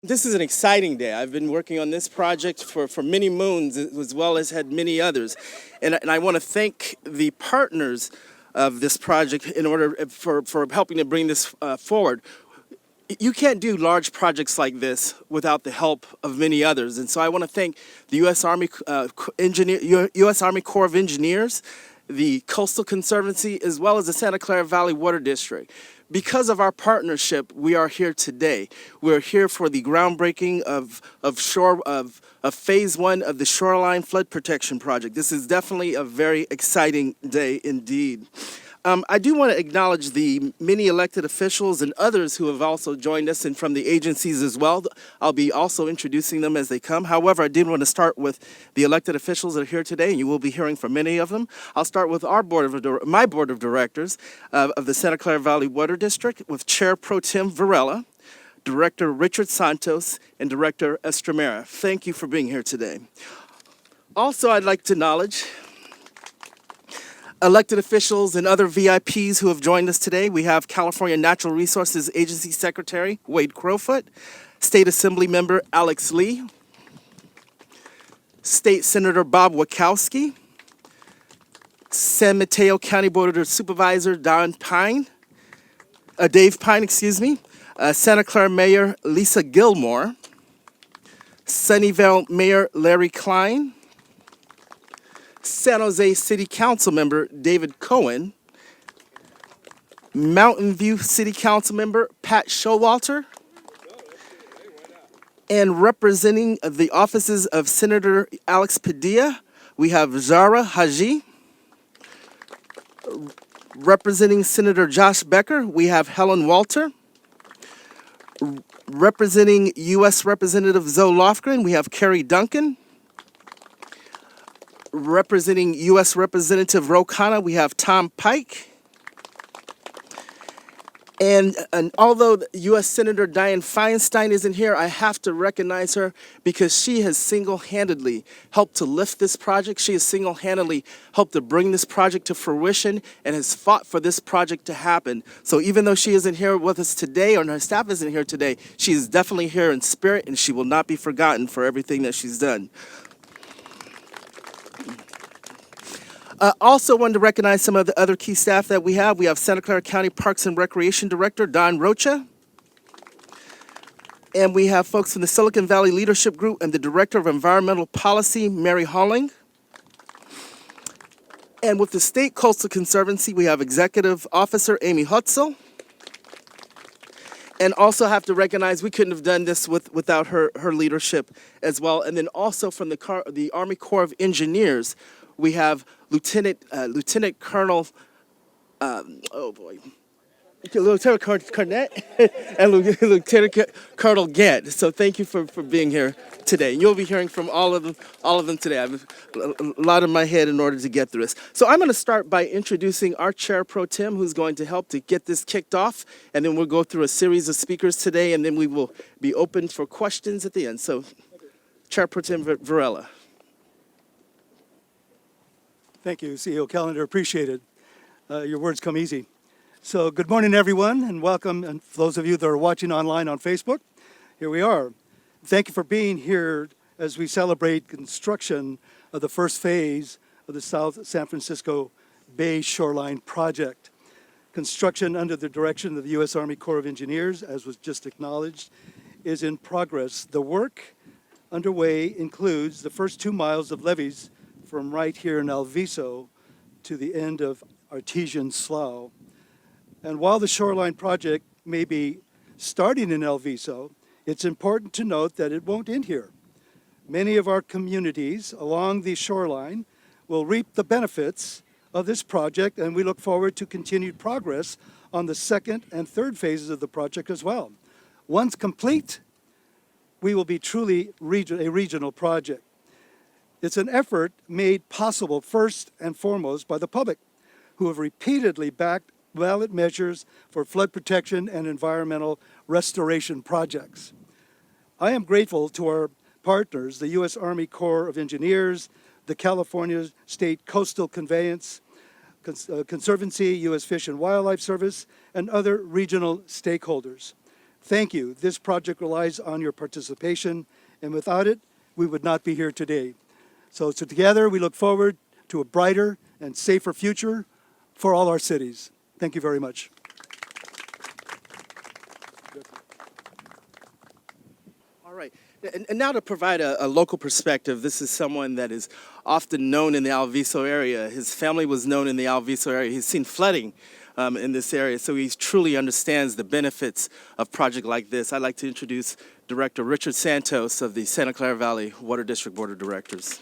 This is an exciting day. I've been working on this project for many moons, as well as had many others. And I want to thank the partners of this project in order for helping to bring this forward. You can't do large projects like this without the help of many others. And so I want to thank the U.S. Army U.S. Army Corps of Engineers, the Coastal Conservancy, as well as the Santa Clara Valley Water District. Because of our partnership, we are here today. We're here for the groundbreaking of phase 1 of the Shoreline Flood Protection Project. This is definitely a very exciting day indeed. I do want to acknowledge the many elected officials and others who have also joined us and from the agencies as well. I'll be also introducing them as they come. However, I did want to start with the elected officials that are here today, and you will be hearing from many of them. I'll start with my board of directors of the Santa Clara Valley Water District with Chair Pro Tem Varela, Director Richard Santos, and Director Estremera. Thank you for being here today. Also, I'd like to acknowledge elected officials and other VIPs who have joined us today. We have California Natural Resources Agency Secretary Wade Crowfoot, State Assembly Member Alex Lee, State Senator Bob Wokowski, San Mateo County Board of Supervisor Dave Pine, Santa Clara Mayor Lisa Gilmore, Sunnyvale Mayor Larry Klein, San Jose City Council Member David Cohen, Mountain View City Council Member Pat Showalter, and representing the offices of Senator Alex Padilla, we have Zara Haji. Representing Senator Josh Becker, we have Helen Walter. Representing U.S. Representative Zoe Lofgren, we have Carrie Duncan. Representing U.S. Representative Ro Khanna, we have Tom Pike. And although U.S. Senator Dianne Feinstein isn't here, I have to recognize her because she has single-handedly helped to lift this project. She has single-handedly helped to bring this project to fruition and has fought for this project to happen. So even though she isn't here with us today or her staff isn't here today, she is definitely here in spirit and she will not be forgotten for everything that she's done. Also wanted to recognize some of the other key staff that we have. We have Santa Clara County Parks and Recreation Director, Don Rocha. And we have folks from the Silicon Valley Leadership Group and the Director of Environmental Policy, Mary Holling. And with the State Coastal Conservancy, we have Executive Officer Amy Hutzel. And also have to recognize we couldn't have done this without her leadership as well. And then also from the Army Corps of Engineers, we have Lieutenant Colonel, Lieutenant Colonel Barnett and Lieutenant Colonel Gant. So thank you for being here today. You'll be hearing from all of them today. I have a lot in my head in order to get through this. So I'm going to start by introducing our Chair Pro Tem, who's going to help to get this kicked off, and then we'll go through a series of speakers today, and then we will be open for questions at the end. So, Chair Pro Tem Varela. Thank you, CEO Callender. Appreciate it. Your words come easy. So good morning, everyone, and welcome. And for those of you that are watching online on Facebook, here we are. Thank you for being here as we celebrate construction of the first phase of the South San Francisco Bay Shoreline Project. Construction under the direction of the U.S. Army Corps of Engineers, as was just acknowledged, is in progress. The work underway includes the first 2 miles of levees from right here in El Viso to the end of Artesian Slough. And while the Shoreline project may be starting in El Viso, it's important to note that it won't end here. Many of our communities along the shoreline will reap the benefits of this project, and we look forward to continued progress on the second and third phases of the project as well. Once complete, we will be truly a regional project. It's an effort made possible first and foremost by the public, who have repeatedly backed ballot measures for flood protection and environmental restoration projects. I am grateful to our partners, the U.S. Army Corps of Engineers, the California State Coastal Conservancy, U.S. Fish and Wildlife Service, and other regional stakeholders. Thank you. This project relies on your participation, and without it, we would not be here today. So together, we look forward to a brighter and safer future for all our cities. Thank you very much. All right. And now to provide a local perspective, this is someone that is often known in the Alviso area. His family was known in the Alviso area. He's seen flooding in this area, so he truly understands the benefits of a project like this. I'd like to introduce Director Richard Santos of the Santa Clara Valley Water District Board of Directors.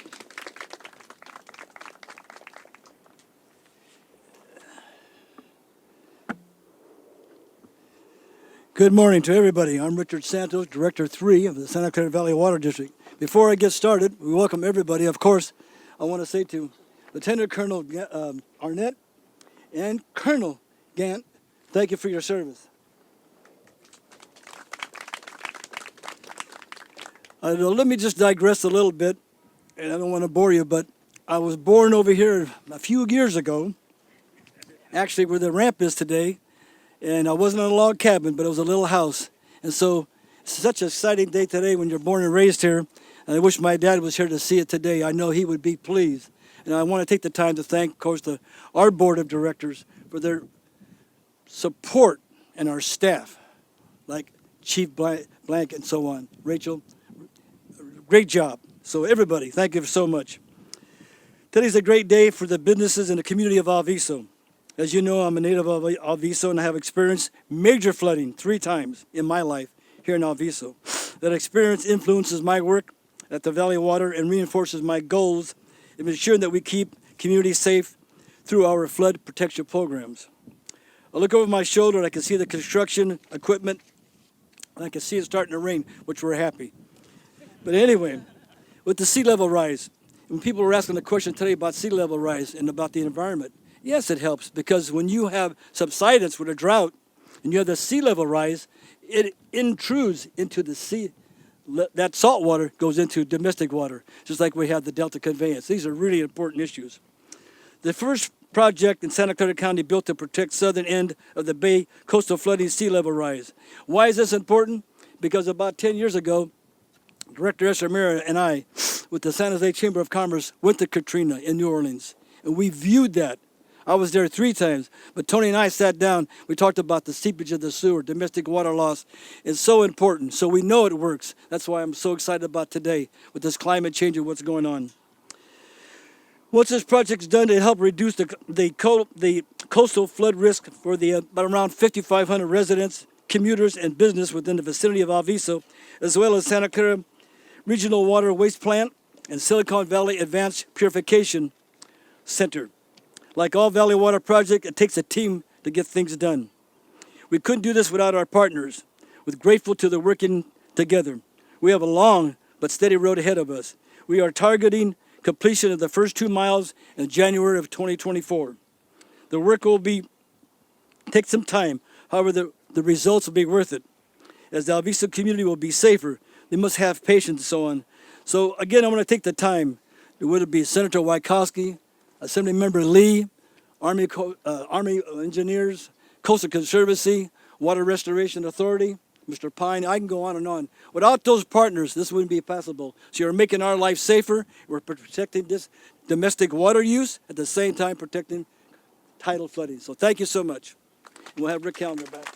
Good morning to everybody. I'm Richard Santos, Director 3 of the Santa Clara Valley Water District. Before I get started, we welcome everybody. Of course, I want to say to Lieutenant Colonel Barnett and Colonel Gant, thank you for your service. Let me just digress a little bit, and I don't want to bore you, but I was born over here a few years ago, actually where the ramp is today. And I wasn't in a log cabin, but it was a little house. And so it's such an exciting day today when you're born and raised here. And I wish my dad was here to see it today. I know he would be pleased. And I want to take the time to thank, of course, our board of directors for their support and our staff, like Chief Blank and so on. Rachel, great job. So everybody, thank you so much. Today's a great day for the businesses in the community of Alviso. As you know, I'm a native of Alviso, and I have experienced major flooding 3 times in my life here in Alviso. That experience influences my work at the Valley Water and reinforces my goals of ensuring that we keep communities safe through our flood protection programs. I look over my shoulder and I can see the construction equipment, and I can see it starting to rain, which we're happy. But anyway, with the sea level rise, when people were asking the question today about sea level rise and about the environment, yes, it helps, because when you have subsidence with a drought and you have the sea level rise, it intrudes into the sea. That salt water goes into domestic water, just like we have the Delta Conveyance. These are really important issues. The first project in Santa Clara County built to protect southern end of the bay coastal flooding sea level rise. Why is this important? Because about 10 years ago, Director Eshamira and I, with the San Jose Chamber of Commerce, went to Katrina in New Orleans, and we viewed that. I was there 3 times, but Tony and I sat down. We talked about the seepage of the sewer, domestic water loss. It's so important, so we know it works. That's why I'm so excited about today with this climate change and what's going on. Once this project's done, it help reduce the coastal flood risk for the about around 5,500 residents, commuters, and business within the vicinity of Alviso, as well as Santa Clara Regional Water Waste Plant and Silicon Valley Advanced Purification Center. Like all Valley Water project, it takes a team to get things done. We couldn't do this without our partners. We're grateful to the working together. We have a long but steady road ahead of us. We are targeting completion of the first 2 miles in January of 2024. The work will take some time. However, the results will be worth it. As the Alviso community will be safer, they must have patience and so on. So again, I'm going to take the time. Would it be Senator Wokowski, Assemblymember Lee, Army Engineers, Coastal Conservancy, Water Restoration Authority, Mr. Pine, I can go on and on. Without those partners, this wouldn't be possible. So you're making our life safer. We're protecting this domestic water use, at the same time protecting tidal flooding. So thank you so much. We'll have Rick Callender back.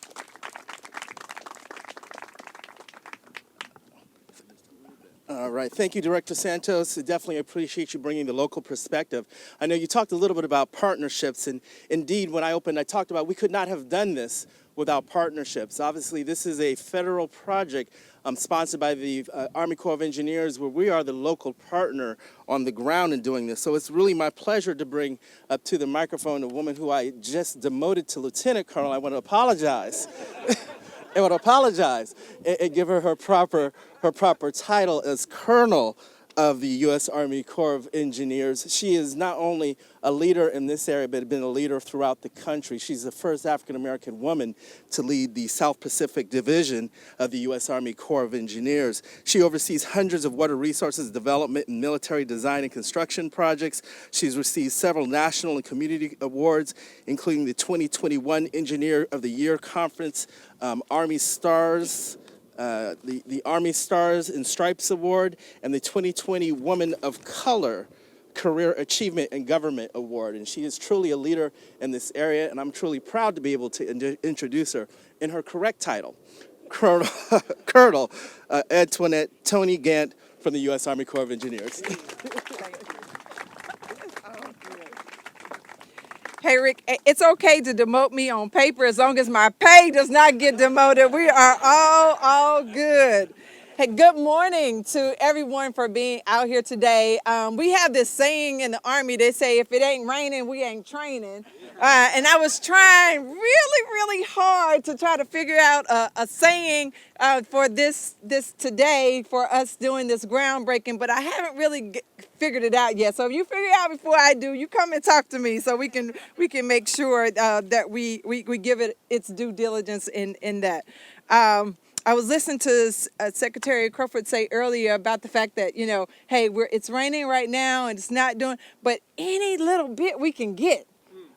All right. Thank you, Director Santos. I definitely appreciate you bringing the local perspective. I know you talked a little bit about partnerships, and indeed, when I opened, I talked about we could not have done this without partnerships. Obviously, this is a federal project sponsored by the Army Corps of Engineers, where we are the local partner on the ground in doing this. So it's really my pleasure to bring up to the microphone a woman who I just demoted to Lieutenant Colonel. I want to apologize. And give her her proper title as Colonel of the U.S. Army Corps of Engineers. She is not only a leader in this area, but been a leader throughout the country. She's the first African-American woman to lead the South Pacific Division of the U.S. Army Corps of Engineers. She oversees hundreds of water resources development and military design and construction projects. She's received several national and community awards, including the 2021 Engineer of the Year Conference, Army Stars, the Army Stars and Stripes Award, and the 2020 Woman of Color Career Achievement and Government Award. And she is truly a leader in this area, and I'm truly proud to be able to introduce her in her correct title, Colonel Antoinette Tony Gant from the U.S. Army Corps of Engineers. Hey, Rick, it's okay to demote me on paper as long as my pay does not get demoted. We are all good. Hey, good morning to everyone for being out here today. We have this saying in the Army, they say, if it ain't raining, we ain't training. And I was trying really hard to try to figure out a saying for this today for us doing this groundbreaking, but I haven't really figured it out yet. So if you figure it out before I do, you come and talk to me so we can make sure that we give it its due diligence in that. I was listening to Secretary Crowfoot say earlier about the fact that, hey, it's raining right now and it's not doing, but any little bit we can get.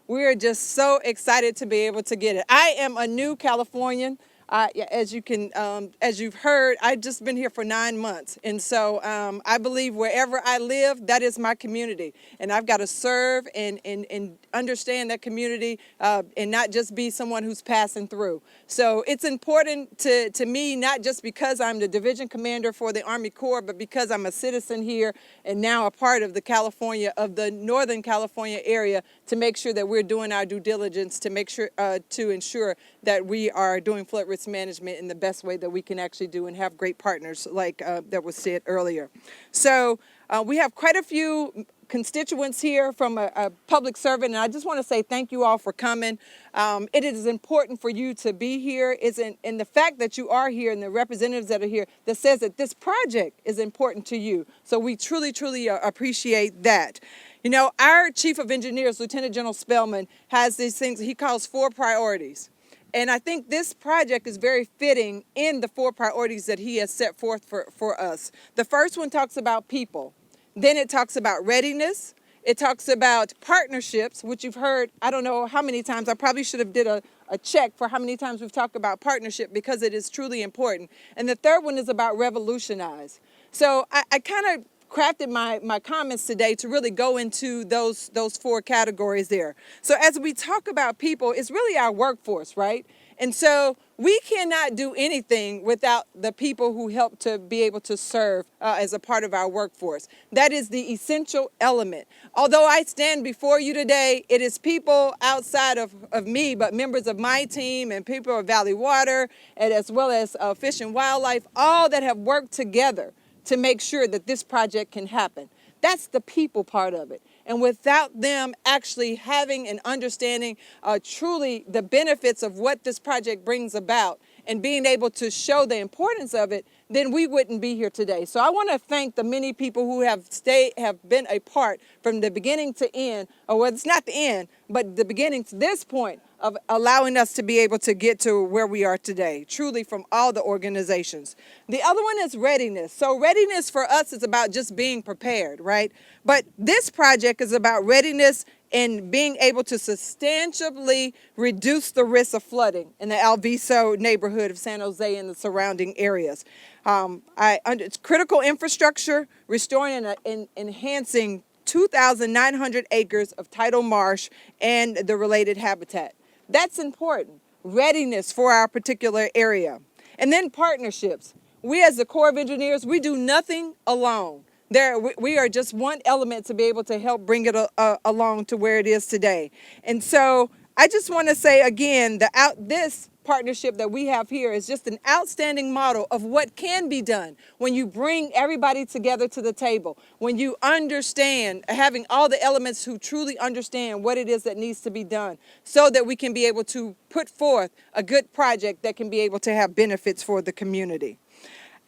We're just so excited to be able to get it. I am a new Californian. As you've heard, I've just been here for 9 months. And so I believe wherever I live, that is my community. And I've got to serve and understand that community and not just be someone who's passing through. So it's important to me, not just because I'm the division commander for the Army Corps, but because I'm a citizen here and now a part of the Northern California area, to make sure that we're doing our due diligence to make sure to ensure that we are doing flood risk management in the best way that we can actually do and have great partners like that was said earlier. So we have quite a few constituents here from a public servant, and I just want to say thank you all for coming. It is important for you to be here, and the fact that you are here and the representatives that are here that says that this project is important to you. So we truly appreciate that. Our Chief of Engineers, Lieutenant General Spellman, has these things he calls 4 priorities. And I think this project is very fitting in the 4 priorities that he has set forth for us. The first one talks about people. Then it talks about readiness. It talks about partnerships, which you've heard, I don't know how many times. I probably should have did a check for how many times we've talked about partnership, because it is truly important. And the third one is about revolutionize. So I kind of crafted my comments today to really go into those 4 categories there. So as we talk about people, it's really our workforce, right? And so we cannot do anything without the people who help to be able to serve as a part of our workforce. That is the essential element. Although I stand before you today, it is people outside of me, but members of my team and people of Valley Water, and as well as Fish and Wildlife, all that have worked together to make sure that this project can happen. That's the people part of it. And without them actually having and understanding truly the benefits of what this project brings about and being able to show the importance of it, then we wouldn't be here today. So I want to thank the many people who have been a part from the beginning to end, or well, it's not the end, but the beginning to this point of allowing us to be able to get to where we are today, truly from all the organizations. The other one is readiness. So readiness for us is about just being prepared, right? But this project is about readiness and being able to substantially reduce the risk of flooding in the Alviso neighborhood of San Jose and the surrounding areas. It's critical infrastructure, restoring and enhancing 2,900 acres of tidal marsh and the related habitat. That's important. Readiness for our particular area. And then partnerships. We as the Corps of Engineers, we do nothing alone. We are just one element to be able to help bring it along to where it is today. And so I just want to say again, this partnership that we have here is just an outstanding model of what can be done when you bring everybody together to the table, when you understand, having all the elements who truly understand what it is that needs to be done, so that we can be able to put forth a good project that can be able to have benefits for the community.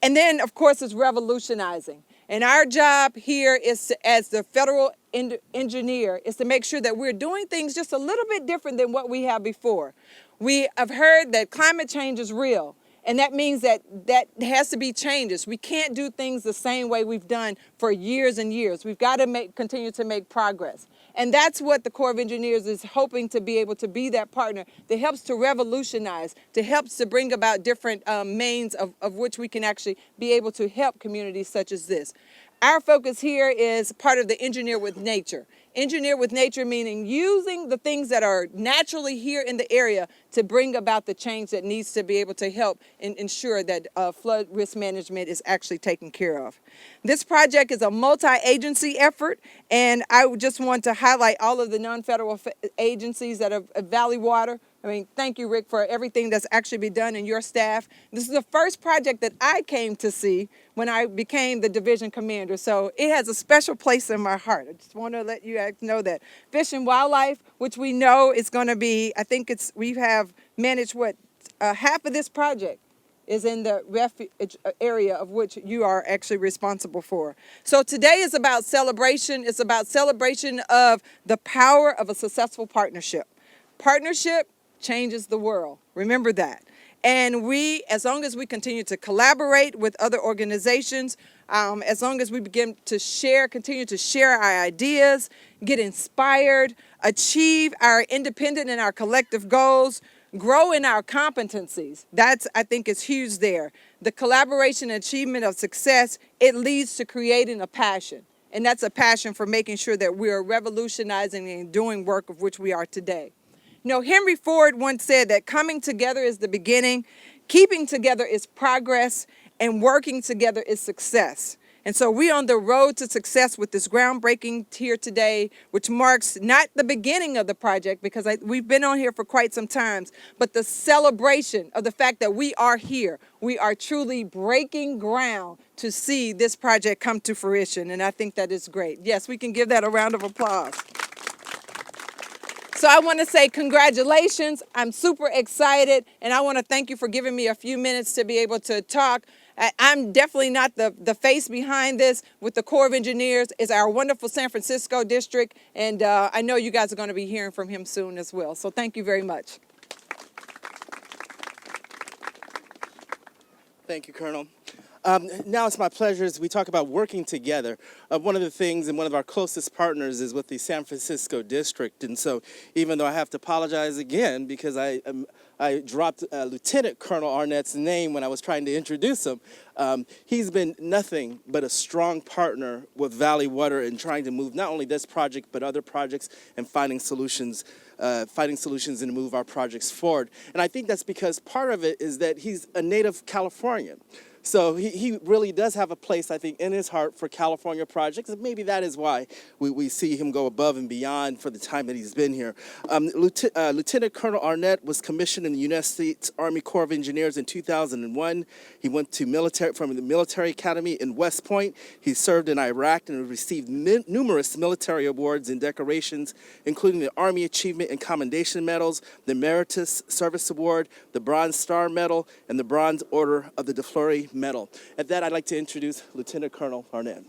And then, of course, it's revolutionizing. And our job here is as the federal engineer is to make sure that we're doing things just a little bit different than what we have before. We have heard that climate change is real. And that means that has to be changes. We can't do things the same way we've done for years and years. We've got to continue to make progress. And that's what the Corps of Engineers is hoping to be able to be that partner that helps to revolutionize, to helps to bring about different means of which we can actually be able to help communities such as this. Our focus here is part of the Engineer with Nature. Engineer with Nature meaning using the things that are naturally here in the area to bring about the change that needs to be able to help and ensure that flood risk management is actually taken care of. This project is a multi-agency effort, and I just want to highlight all of the non-federal agencies that are Valley Water. I mean, thank you, Rick, for everything that's actually been done and your staff. This is the first project that I came to see when I became the division commander. So it has a special place in my heart. I just want to let you guys know that. Fish and Wildlife, which we know is going to be, I think we have managed half of this project is in the refuge area of which you are actually responsible for. So today is about celebration. It's about celebration of the power of a successful partnership. Partnership changes the world. Remember that. And as long as we continue to collaborate with other organizations, as long as we begin to continue to share our ideas, get inspired, achieve our independent and our collective goals, grow in our competencies, I think is huge there. The collaboration and achievement of success, it leads to creating a passion. And that's a passion for making sure that we are revolutionizing and doing work of which we are today. You know, Henry Ford once said that coming together is the beginning, keeping together is progress, and working together is success. And so we're on the road to success with this groundbreaking here today, which marks not the beginning of the project, because we've been on here for quite some time, but the celebration of the fact that we are here. We are truly breaking ground to see this project come to fruition, and I think that is great. Yes, we can give that a round of applause. So I want to say congratulations. I'm super excited, and I want to thank you for giving me a few minutes to be able to talk. I'm definitely not the face behind this. With the Corps of Engineers is our wonderful San Francisco district, and I know you guys are going to be hearing from him soon as well. So thank you very much. Thank you, Colonel. Now it's my pleasure as we talk about working together. One of the things and one of our closest partners is with the San Francisco district. And so even though I have to apologize again because I dropped Lieutenant Colonel Arnett's name when I was trying to introduce him, he's been nothing but a strong partner with Valley Water in trying to move not only this project but other projects and finding solutions and move our projects forward. And I think that's because part of it is that he's a native Californian. So he really does have a place, I think, in his heart for California projects. And maybe that is why we see him go above and beyond for the time that he's been here. Lieutenant Colonel Arnett was commissioned in the United States Army Corps of Engineers in 2001. He went from the military academy in West Point. He served in Iraq and received numerous military awards and decorations, including the Army Achievement and Commendation Medals, the Emeritus Service Award, the Bronze Star Medal, and the Bronze Order of the DeFleury Medal. At that, I'd like to introduce Lieutenant Colonel Arnett.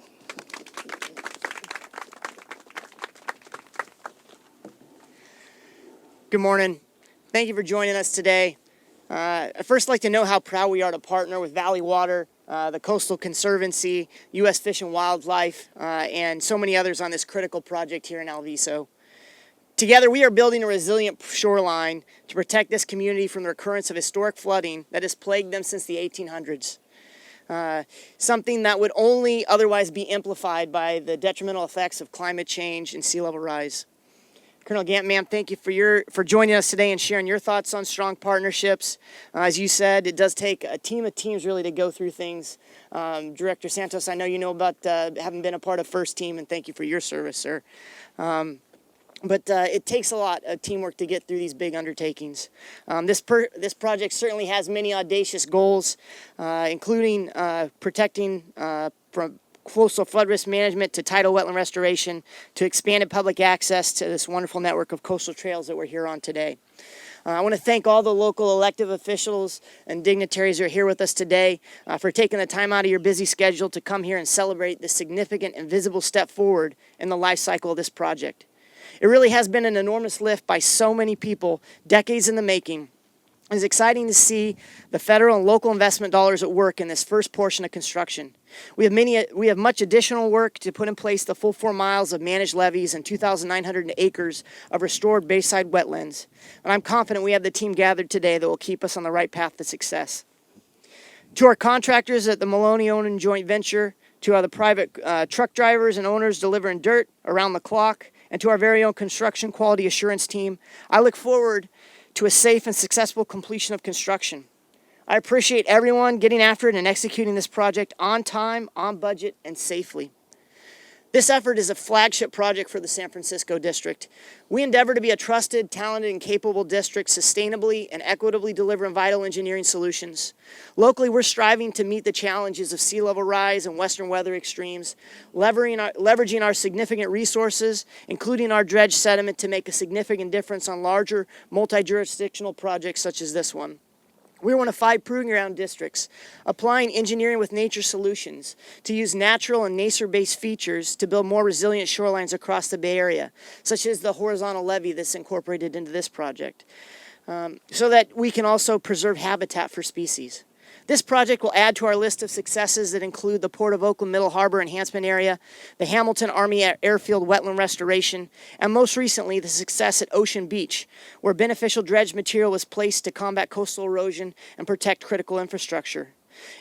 Good morning. Thank you for joining us today. I'd first like to know how proud we are to partner with Valley Water, the Coastal Conservancy, U.S. Fish and Wildlife, and so many others on this critical project here in Alviso. Together, we are building a resilient shoreline to protect this community from the recurrence of historic flooding that has plagued them since the 1800s. Something that would only otherwise be amplified by the detrimental effects of climate change and sea level rise. Colonel Gant, ma'am, thank you for joining us today and sharing your thoughts on strong partnerships. As you said, it does take a team of teams really to go through things. Director Santos, I know you know about having been a part of First Team, and thank you for your service, sir. But it takes a lot of teamwork to get through these big undertakings. This project certainly has many audacious goals, including protecting from coastal flood risk management to tidal wetland restoration to expanded public access to this wonderful network of coastal trails that we're here on today. I want to thank all the local elected officials and dignitaries who are here with us today for taking the time out of your busy schedule to come here and celebrate this significant and visible step forward in the life cycle of this project. It really has been an enormous lift by so many people, decades in the making. It's exciting to see the federal and local investment dollars at work in this first portion of construction. We have much additional work to put in place the full 4 miles of managed levees and 2,900 acres of restored bayside wetlands. And I'm confident we have the team gathered today that will keep us on the right path to success. To our contractors at the Maloney-owned joint venture, to our private truck drivers and owners delivering dirt around the clock, and to our very own construction quality assurance team, I look forward to a safe and successful completion of construction. I appreciate everyone getting after it and executing this project on time, on budget, and safely. This effort is a flagship project for the San Francisco District. We endeavor to be a trusted, talented, and capable district, sustainably and equitably delivering vital engineering solutions. Locally, we're striving to meet the challenges of sea level rise and western weather extremes, leveraging our significant resources, including our dredge sediment, to make a significant difference on larger, multi-jurisdictional projects such as this one. We're one of 5 proving ground districts, applying engineering with nature solutions to use natural and nature-based features to build more resilient shorelines across the Bay Area, such as the horizontal levee that's incorporated into this project, so that we can also preserve habitat for species. This project will add to our list of successes that include the Port of Oakland Middle Harbor Enhancement Area, the Hamilton Army Airfield Wetland Restoration, and most recently the success at Ocean Beach, where beneficial dredge material was placed to combat coastal erosion and protect critical infrastructure.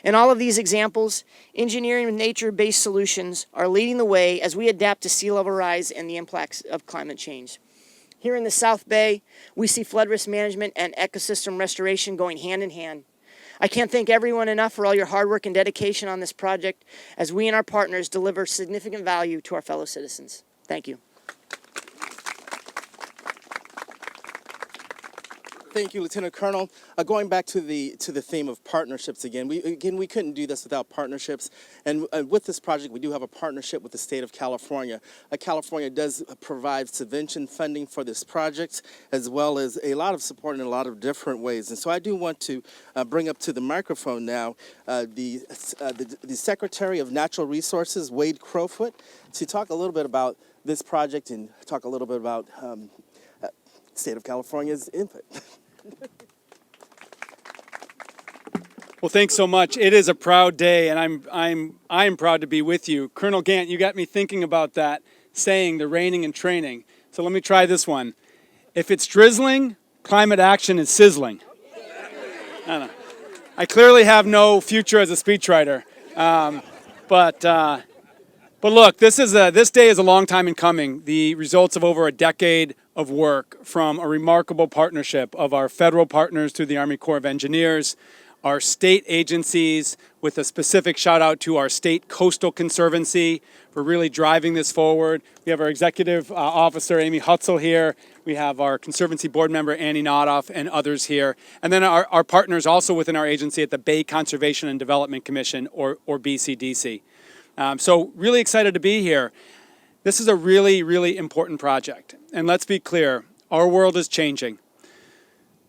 In all of these examples, engineering and nature-based solutions are leading the way as we adapt to sea level rise and the impacts of climate change. Here in the South Bay, we see flood risk management and ecosystem restoration going hand in hand. I can't thank everyone enough for all your hard work and dedication on this project as we and our partners deliver significant value to our fellow citizens. Thank you. Thank you, Lieutenant Colonel. Going back to the theme of partnerships again, we couldn't do this without partnerships. And with this project, we do have a partnership with the state of California. California does provide subvention funding for this project, as well as a lot of support in a lot of different ways. And so I do want to bring up to the microphone now the Secretary of Natural Resources, Wade Crowfoot, to talk a little bit about this project and talk a little bit about state of California's input. Well, thanks so much. It is a proud day, and I'm proud to be with you. Colonel Gant, you got me thinking about that saying, the raining and training. So let me try this one. If it's drizzling, climate action is sizzling. I don't know. I clearly have no future as a speechwriter, but look, this day is a long time in coming. The results of over a decade of work from a remarkable partnership of our federal partners through the Army Corps of Engineers, our state agencies, with a specific shout out to our state coastal conservancy for really driving this forward. We have our executive officer, Amy Hutzel, here. We have our conservancy board member, Annie Nodoff, and others here. And then our partners also within our agency at the Bay Conservation and Development Commission, or BCDC. So really excited to be here. This is a really, really important project. And let's be clear, our world is changing.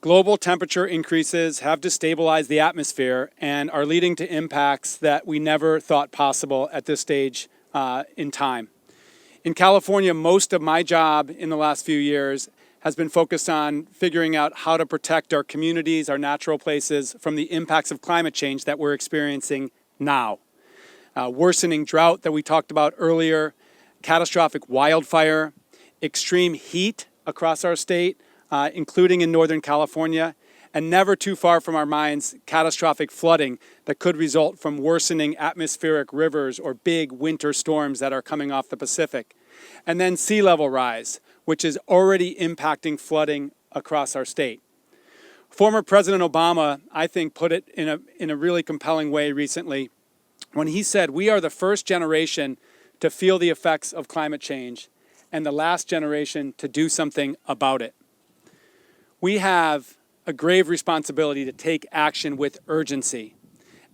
Global temperature increases have destabilized the atmosphere and are leading to impacts that we never thought possible at this stage in time. In California, most of my job in the last few years has been focused on figuring out how to protect our communities, our natural places, from the impacts of climate change that we're experiencing now. Worsening drought that we talked about earlier, catastrophic wildfire, extreme heat across our state, including in Northern California, and never too far from our minds, catastrophic flooding that could result from worsening atmospheric rivers or big winter storms that are coming off the Pacific. And then sea level rise, which is already impacting flooding across our state. Former President Obama, I think, put it in a really compelling way recently when he said, we are the first generation to feel the effects of climate change and the last generation to do something about it. We have a grave responsibility to take action with urgency.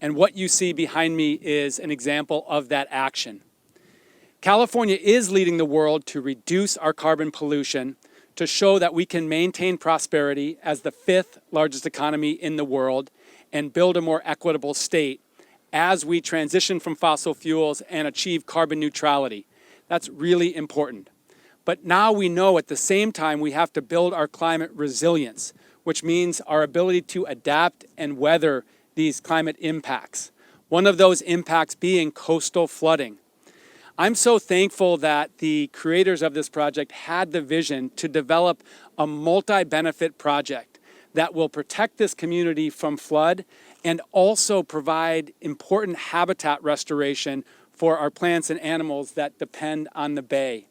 And what you see behind me is an example of that action. California is leading the world to reduce our carbon pollution, to show that we can maintain prosperity as the 5th largest economy in the world and build a more equitable state as we transition from fossil fuels and achieve carbon neutrality. That's really important. But now we know at the same time we have to build our climate resilience, which means our ability to adapt and weather these climate impacts. One of those impacts being coastal flooding. I'm so thankful that the creators of this project had the vision to develop a multi-benefit project that will protect this community from flood and also provide important habitat restoration for our plants and animals that depend on the bay.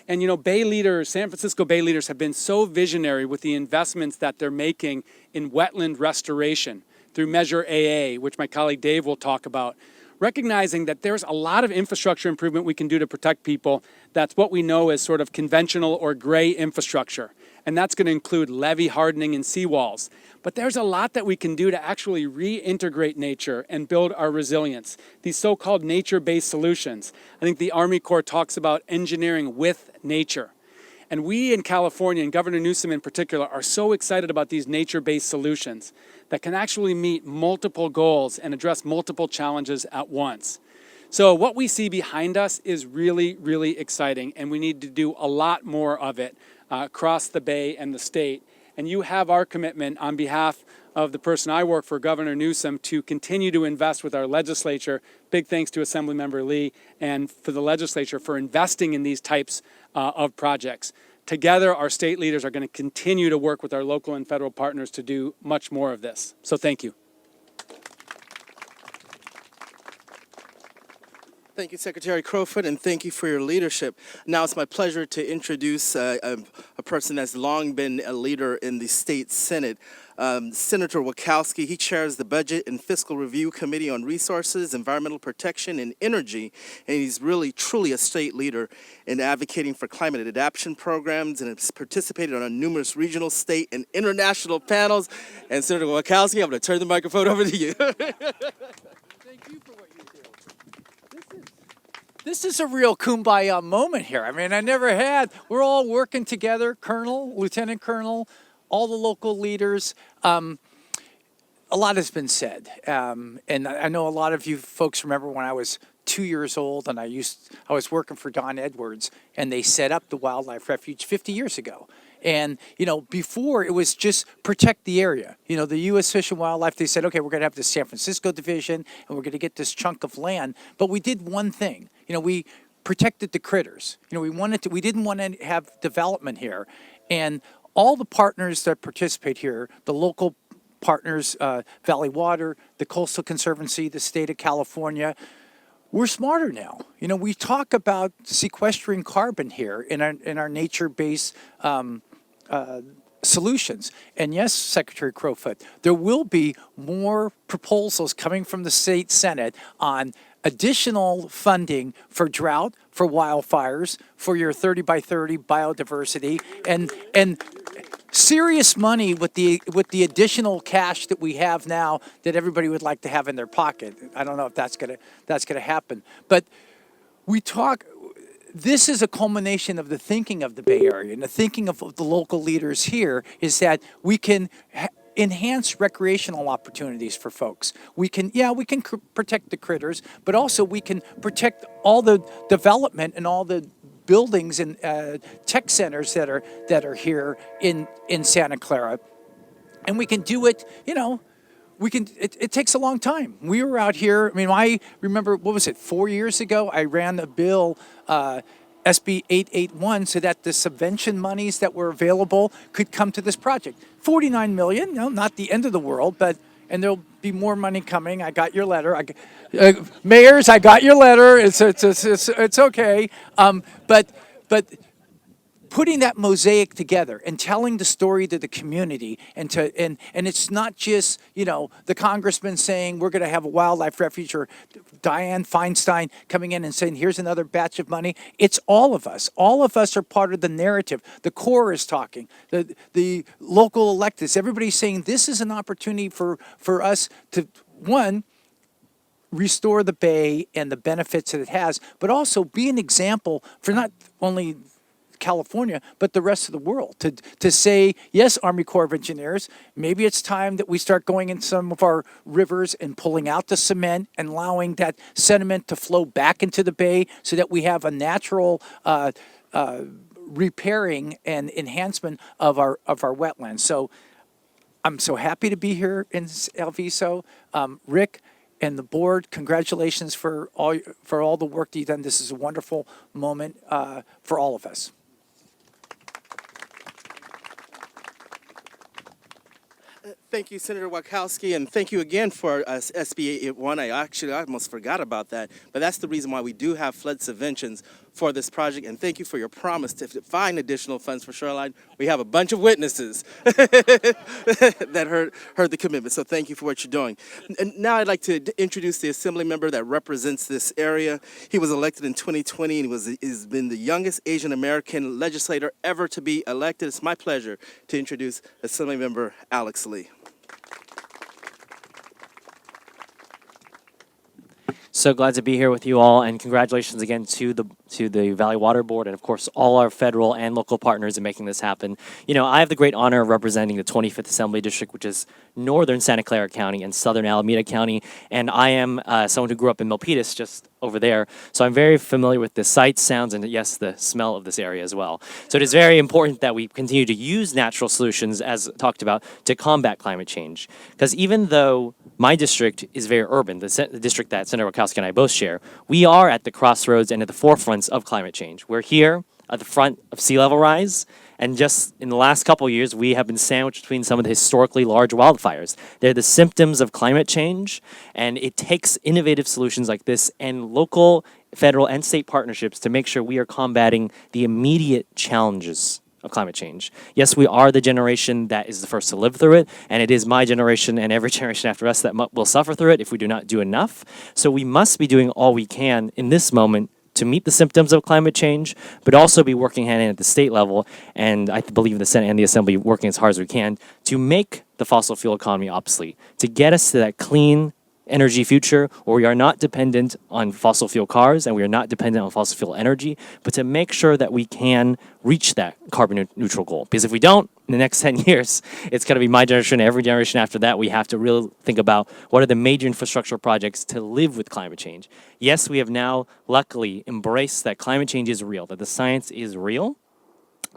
And you know, Bay leaders, San Francisco Bay leaders have been so visionary with the investments that they're making in wetland restoration through Measure AA, which my colleague Dave will talk about, recognizing that there's a lot of infrastructure improvement we can do to protect people. That's what we know as sort of conventional or gray infrastructure. And that's going to include levee hardening and seawalls. But there's a lot that we can do to actually reintegrate nature and build our resilience. These so-called nature-based solutions. I think the Army Corps talks about engineering with nature. And we in California, and Governor Newsom in particular, are so excited about these nature-based solutions that can actually meet multiple goals and address multiple challenges at once. So what we see behind us is really, really exciting, and we need to do a lot more of it across the Bay and the state. And you have our commitment on behalf of the person I work for, Governor Newsom, to continue to invest with our legislature. Big thanks to Assemblymember Lee and for the legislature for investing in these types of projects. Together, our state leaders are going to continue to work with our local and federal partners to do much more of this. So thank you. Thank you, Secretary Crowfoot, and thank you for your leadership. Now it's my pleasure to introduce a person that's long been a leader in the state Senate, Senator Wokowski. He chairs the Budget and Fiscal Review Committee on Resources, Environmental Protection, and Energy, and he's really, truly a state leader in advocating for climate adaptation programs and has participated on numerous regional, state, and international panels. And Senator Wokowski, I'm going to turn the microphone over to you. Thank you for what you do. This is a real kumbaya moment here. I mean, I never had. We're all working together, Colonel, Lieutenant Colonel, all the local leaders. A lot has been said. And I know a lot of you folks remember when I was 2 years old and I was working for Don Edwards and they set up the wildlife refuge 50 years ago. And, you know, before it was just protect the area. You know, the U.S. Fish and Wildlife, they said, okay, we're going to have the San Francisco division and we're going to get this chunk of land. But we did one thing. You know, we protected the critters. You know, we didn't want to have development here. And all the partners that participate here, the local partners, Valley Water, the Coastal Conservancy, the state of California, we're smarter now. You know, we talk about sequestering carbon here in our nature-based solutions. And yes, Secretary Crowfoot, there will be more proposals coming from the state Senate on additional funding for drought, for wildfires, for your 30 by 30 biodiversity, and serious money with the additional cash that we have now that everybody would like to have in their pocket. I don't know if that's gonna happen, but we talk. This is a culmination of the thinking of the Bay Area and the thinking of the local leaders here is that we can enhance recreational opportunities for folks. We can protect the critters, but also we can protect all the development and all the buildings and tech centers that are here in Santa Clara, and we can do it. You know, it takes a long time. We were out here. I mean, I remember, what was it, 4 years ago? I ran a bill, SB 881, so that the subvention monies that were available could come to this project. 49 million, no, not the end of the world, and there'll be more money coming. I got your letter. Mayors, I got your letter. It's okay. But putting that mosaic together and telling the story to the community and it's not just, you know, the congressman saying we're going to have a wildlife refuge or Dianne Feinstein coming in and saying here's another batch of money. It's all of us. All of us are part of the narrative. The Corps is talking. The local electeds. Everybody's saying this is an opportunity for us to, one, restore the Bay and the benefits that it has, but also be an example for not only California, but the rest of the world. To say, yes, Army Corps of Engineers, maybe it's time that we start going in some of our rivers and pulling out the cement and allowing that sediment to flow back into the bay so that we have a natural repairing and enhancement of our wetlands. So I'm so happy to be here in El Viso. Rick and the board, congratulations for all the work that you've done. This is a wonderful moment for all of us. Thank you, Senator Wokowski, and thank you again for SB 81. I almost forgot about that, but that's the reason why we do have flood subventions for this project, and thank you for your promise to find additional funds for Shoreline. We have a bunch of witnesses that heard the commitment, so thank you for what you're doing. And now I'd like to introduce the assembly member that represents this area. He was elected in 2020 and has been the youngest Asian American legislator ever to be elected. It's my pleasure to introduce Assembly Member Alex Lee. So glad to be here with you all, and congratulations again to the Valley Water Board and of course all our federal and local partners in making this happen. You know, I have the great honor of representing the 25th Assembly District, which is northern Santa Clara County and southern Alameda County, and I am someone who grew up in Milpitas, just over there, so I'm very familiar with the sights, sounds, and yes, the smell of this area as well. So it is very important that we continue to use natural solutions, as talked about, to combat climate change. Because even though my district is very urban, the district that Senator Wokowski and I both share, we are at the crossroads and at the forefronts of climate change. We're here at the front of sea level rise, and just in the last couple of years, we have been sandwiched between some of the historically large wildfires. They're the symptoms of climate change, and it takes innovative solutions like this and local, federal, and state partnerships to make sure we are combating the immediate challenges of climate change. Yes, we are the generation that is the first to live through it, and it is my generation and every generation after us that will suffer through it if we do not do enough. So we must be doing all we can in this moment to meet the symptoms of climate change, but also be working hand in hand at the state level, and I believe the Senate and the Assembly working as hard as we can to make the fossil fuel economy obsolete, to get us to that clean energy future where we are not dependent on fossil fuel cars and we are not dependent on fossil fuel energy, but to make sure that we can reach that carbon neutral goal. Because if we don't, in the next 10 years, it's going to be my generation, every generation after that, we have to really think about what are the major infrastructural projects to live with climate change. Yes, we have now luckily embraced that climate change is real, that the science is real,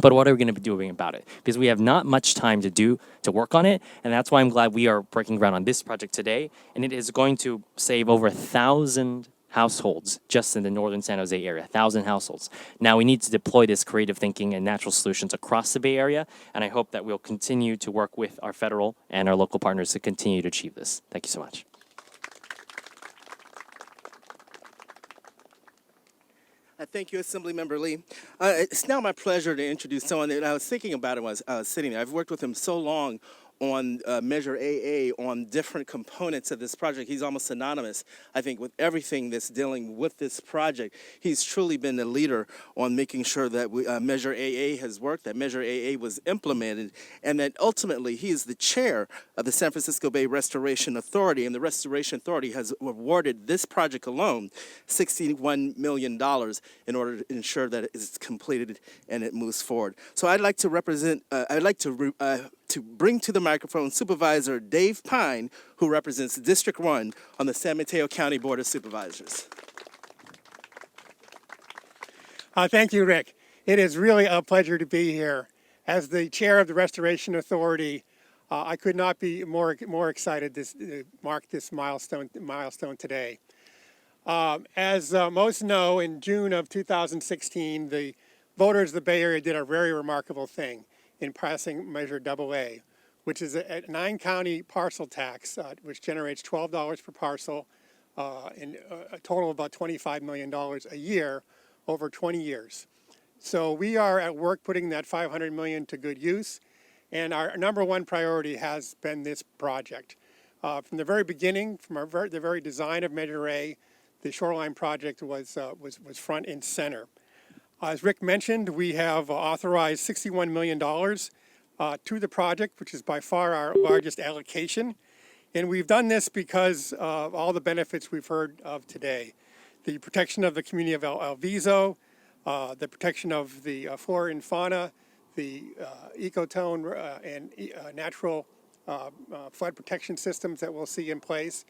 but what are we going to be doing about it? Because we have not much time to work on it, and that's why I'm glad we are breaking ground on this project today, and it is going to save over 1,000 households just in the northern San Jose area, 1,000 households. Now we need to deploy this creative thinking and natural solutions across the Bay Area, and I hope that we'll continue to work with our federal and our local partners to continue to achieve this. Thank you so much. Thank you, Assemblymember Lee. It's now my pleasure to introduce someone that I was thinking about him as I was sitting there. I've worked with him so long on Measure AA, on different components of this project. He's almost synonymous, I think, with everything that's dealing with this project. He's truly been the leader on making sure that Measure AA has worked, that Measure AA was implemented, and that ultimately he is the chair of the San Francisco Bay Restoration Authority, and the Restoration Authority has awarded this project alone $61 million in order to ensure that it is completed and it moves forward. So I'd like to bring to the microphone Supervisor Dave Pine, who represents District 1 on the San Mateo County Board of Supervisors. Thank you, Rick. It is really a pleasure to be here. As the chair of the Restoration Authority, I could not be more excited to mark this milestone today. As most know, in June of 2016, the voters of the Bay Area did a very remarkable thing in passing Measure AA, which is a 9-county parcel tax, which generates $12 per parcel and a total of about $25 million a year over 20 years. So we are at work putting that $500 million to good use, and our number one priority has been this project. From the very beginning, from the very design of Measure A, the Shoreline project was front and center. As Rick mentioned, we have authorized $61 million to the project, which is by far our largest allocation. And we've done this because of all the benefits we've heard of today. The protection of the community of El Viso, the protection of the flora and fauna, the ecotone and natural flood protection systems that we'll see in place.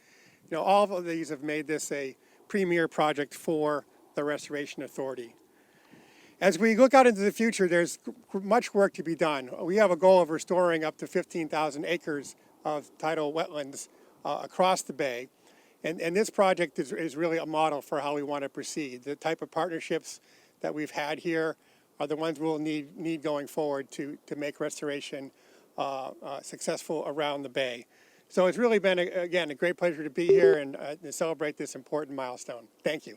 You know, all of these have made this a premier project for the Restoration Authority. As we look out into the future, there's much work to be done. We have a goal of restoring up to 15,000 acres of tidal wetlands across the bay. And this project is really a model for how we want to proceed. The type of partnerships that we've had here are the ones we'll need going forward to make restoration successful around the bay. So it's really been, again, a great pleasure to be here and to celebrate this important milestone. Thank you.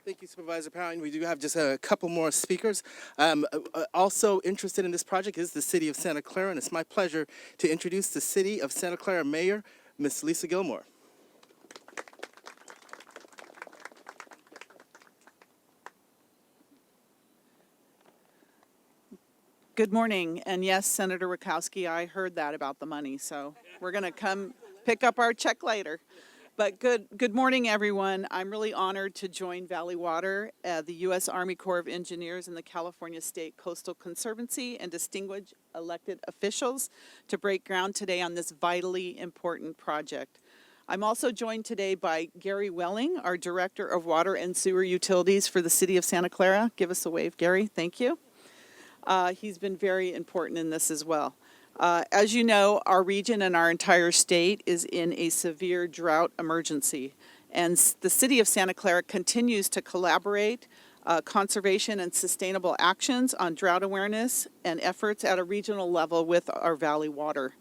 Thank you, Supervisor Powell. We do have just a couple more speakers. Also interested in this project is the City of Santa Clara, and it's my pleasure to introduce the City of Santa Clara Mayor, Ms. Lisa Gilmore. Good morning, and yes, Senator Wokowski, I heard that about the money, so we're going to come pick up our check later. But good morning, everyone. I'm really honored to join Valley Water, the U.S. Army Corps of Engineers, and the California State Coastal Conservancy, and distinguished elected officials to break ground today on this vitally important project. I'm also joined today by Gary Welling, our Director of Water and Sewer Utilities for the City of Santa Clara. Give us a wave, Gary. Thank you. He's been very important in this as well. As you know, our region and our entire state is in a severe drought emergency, and the City of Santa Clara continues to collaborate conservation and sustainable actions on drought awareness and efforts at a regional level with our Valley Water.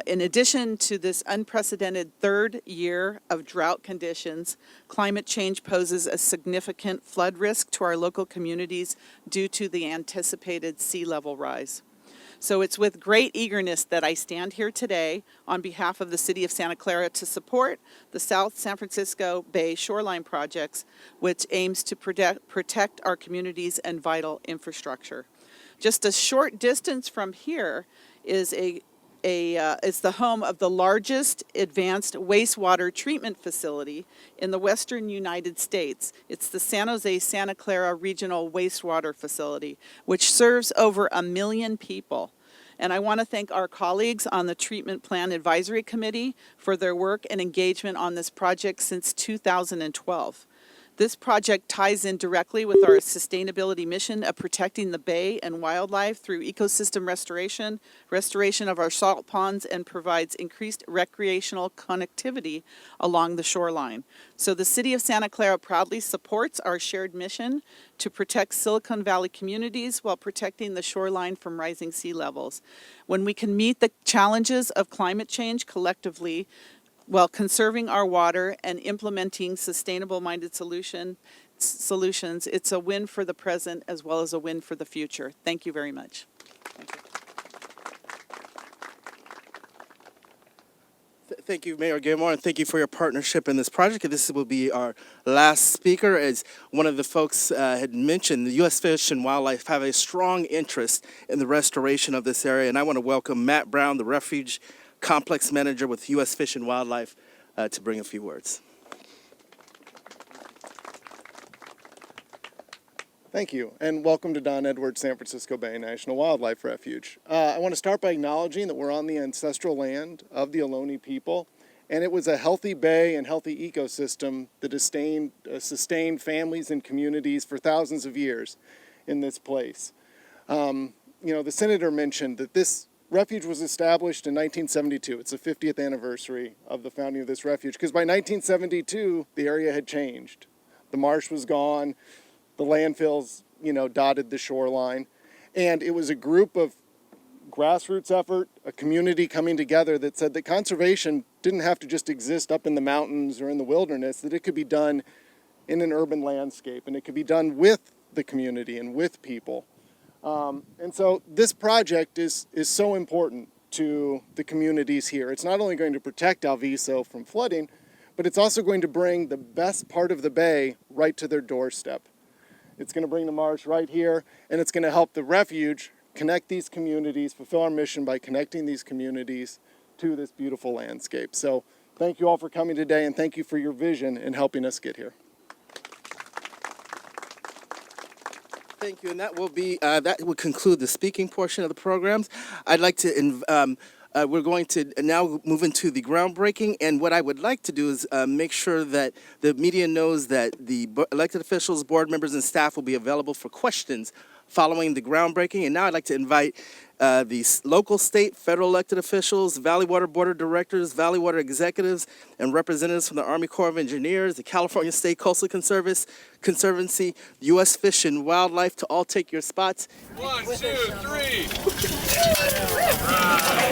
In addition to this unprecedented third year of drought conditions, climate change poses a significant flood risk to our local communities due to the anticipated sea level rise. So it's with great eagerness that I stand here today on behalf of the City of Santa Clara to support the South San Francisco Bay Shoreline projects, which aims to protect our communities and vital infrastructure. Just a short distance from here is it's the home of the largest advanced wastewater treatment facility in the western United States. It's the San Jose Santa Clara Regional Wastewater Facility, which serves over 1 million people. And I want to thank our colleagues on the Treatment Plan Advisory Committee for their work and engagement on this project since 2012. This project ties in directly with our sustainability mission of protecting the bay and wildlife through ecosystem restoration of our salt ponds, and provides increased recreational connectivity along the shoreline. So the City of Santa Clara proudly supports our shared mission to protect Silicon Valley communities while protecting the shoreline from rising sea levels. When we can meet the challenges of climate change collectively, while conserving our water and implementing sustainable-minded solutions, it's a win for the present as well as a win for the future. Thank you very much. Thank you, Mayor Gilmore, and thank you for your partnership in this project. And this will be our last speaker. As one of the folks had mentioned, the U.S. Fish and Wildlife have a strong interest in the restoration of this area, and I want to welcome Matt Brown, the Refuge Complex Manager with U.S. Fish and Wildlife, to bring a few words. Thank you, and welcome to Don Edwards San Francisco Bay National Wildlife Refuge. I want to start by acknowledging that we're on the ancestral land of the Ohlone people, and it was a healthy bay and healthy ecosystem that sustained families and communities for thousands of years in this place. You know, the Senator mentioned that this refuge was established in 1972. It's the 50th anniversary of the founding of this refuge, because by 1972, the area had changed. The marsh was gone, the landfills, you know, dotted the shoreline, and it was a group of grassroots effort, a community coming together that said that conservation didn't have to just exist up in the mountains or in the wilderness, that it could be done in an urban landscape, and it could be done with the community and with people. And so this project is so important to the communities here. It's not only going to protect Alviso from flooding, but it's also going to bring the best part of the bay right to their doorstep. It's going to bring the marsh right here, and it's going to help the refuge connect these communities, fulfill our mission by connecting these communities to this beautiful landscape. So Thank you all for coming today, and thank you for your vision in helping us get here. Thank you, and that will conclude the speaking portion of the programs. I'd like to, we're going to now move into the groundbreaking, and what I would like to do is make sure that the media knows that the elected officials, board members, and staff will be available for questions following the groundbreaking. And now I'd like to invite the local, state, federal elected officials, Valley Water Board of Directors, Valley Water executives, and representatives from the Army Corps of Engineers, the California State Coastal Conservancy, U.S. Fish and Wildlife to all take your spots. 1, 2, 3.